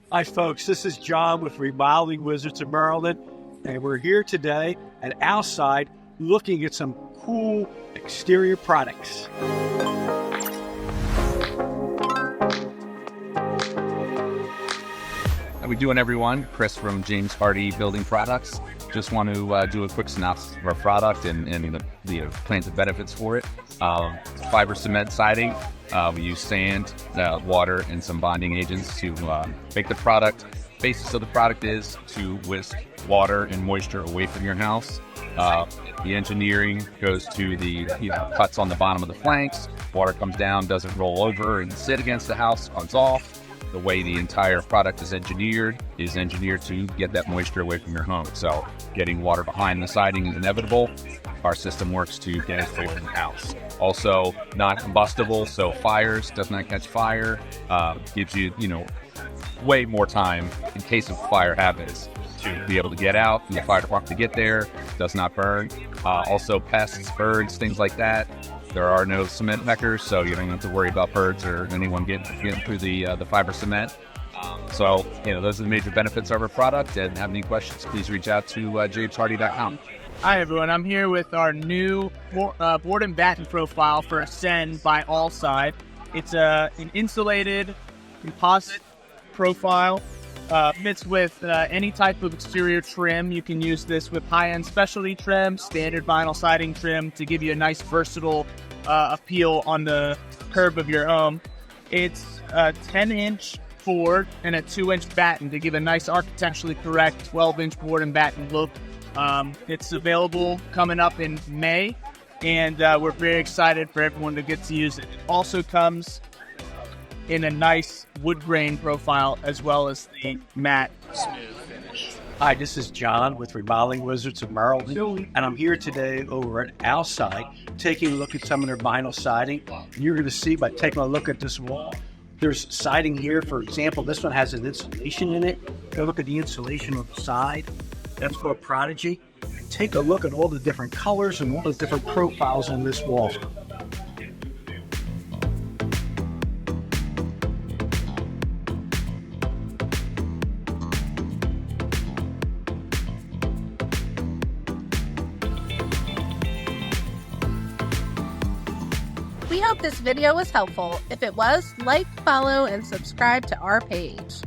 Hi, folks. This is John with Remodeling Wizards of Maryland, and we're here today and outside looking at some cool exterior products. How we doing, everyone? Chris from James Hardie Building Products. Just want to do a quick synopsis of our product and the plans and benefits for it. Fiber cement siding. We use sand, water, and some bonding agents to make the product. Basis of the product is to whisk water and moisture away from your house. The engineering goes to the cuts on the bottom of the flanks. Water comes down, doesn't roll over and sit against the house, comes off. The way the entire product is engineered to get that moisture away from your home. So getting water behind the siding is inevitable. Our system works to get it away from the house. Also, non-combustible, so fires, does not catch fire, gives you, way more time in case of fire happens to be able to get out and the fire department to get there, does not burn. Also pests, birds, things like that. There are no cement meckers, so you don't have to worry about birds or anyone getting through the fiber cement. So, those are the major benefits of our product. And have any questions, please reach out to jameshardie.com. Hi, everyone. I'm here with our new board and batten profile for Ascend by Allside. It's an insulated composite profile. Fits with any type of exterior trim. You can use this with high-end specialty trim, standard vinyl siding trim to give you a nice versatile appeal on the curb of your home. It's a 10-inch board and a 2-inch batten to give a nice architecturally correct 12-inch board and batten look. It's available coming up in May, and we're very excited for everyone to get to use it. It also comes in a nice wood grain profile as well as the matte smooth finish. Hi, this is John with Remodeling Wizards of Maryland, and I'm here today over at Outside taking a look at some of their vinyl siding. And you're going to see by taking a look at this wall, there's siding here. For example, this one has an insulation in it. Go look at the insulation on the side. That's called Prodigy. Take a look at all the different colors and all the different profiles on this wall. We hope this video was helpful. If it was, like, follow, and subscribe to our page.